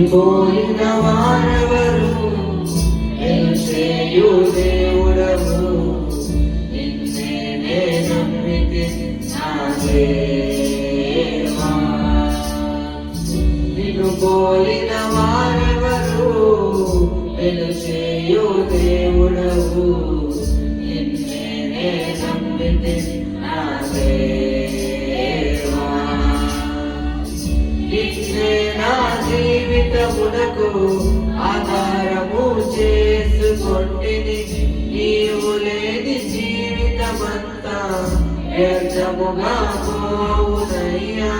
పోలిన వారెవరు చేయు దేవుడవు నిన్నే నే నమ్మితి నా దేవా నిన్ను పోలిన వారెవరు చేయు దేవుడవు నిన్నే నే నమ్మితి నా దేవా నిన్నే నా జీవితమునకు ఆధారము చేసుకొంటిని నీవు లేని జీవితమంతా వ్యర్థముగా పోవునయ్యా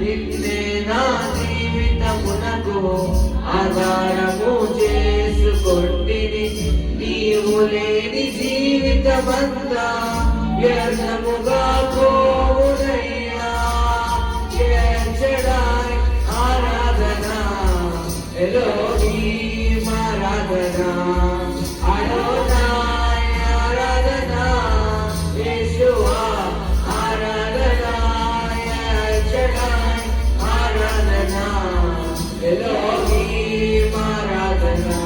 నిన్నే నా జీవితమునకు ఆధారము చేసుకొంటిని నీవు లేని జీవితమంతా వ్యర్థముగా పోవునయ్యా ఆరాధనా ఎలోహీం ఆరాధనా అడోనాయ్ ఆరాధనా యేషువా ఆరాధనా యెహోవాయ్ ఆరాధనా ఎలోహీం ఆరాధనా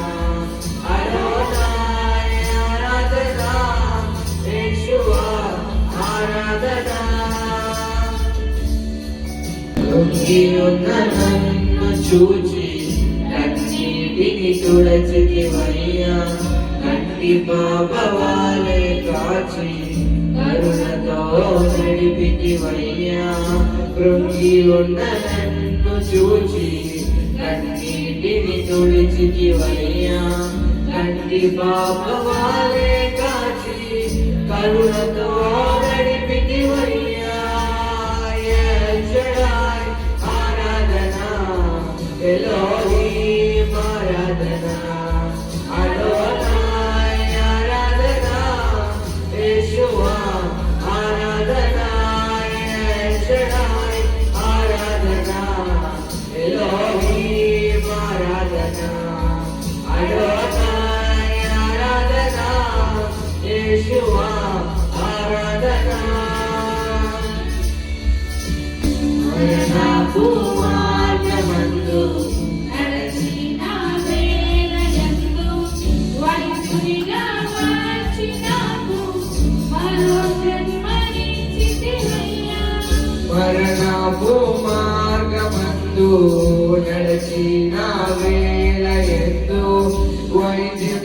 అడోనాయ్ ఆరాధనా యేషువా ఆరాధనా నన్ను చూచి కన్నీటిని తుడచితివయ్యా కంటి పాపవాలే కాచి కరుణతో నడిపితివయ్యా కృంగి ఉన్న నన్ను చూచి కన్నీటిని తుడిచితివయ్యా కంటి పాపవాలే కాచి కరుణతో నడిపితివయ్యా ఎలోహీం ఆరాధనా అడోనాయ్ ఆరాధనా యేషువా ఆరాధనా యెహోవాయ్ ఆరాధనా ఎలోహీం ఆరాధనా అడోనాయ్ ఆరాధనా యేషువా ఆరాధనా నడచిన వేళయందు వైద్యునిగా మార్చినావు మరో జన్మనిచ్చితివయ్యా మరణపు మార్గమందు నడచిన వేళయందు వైద్యు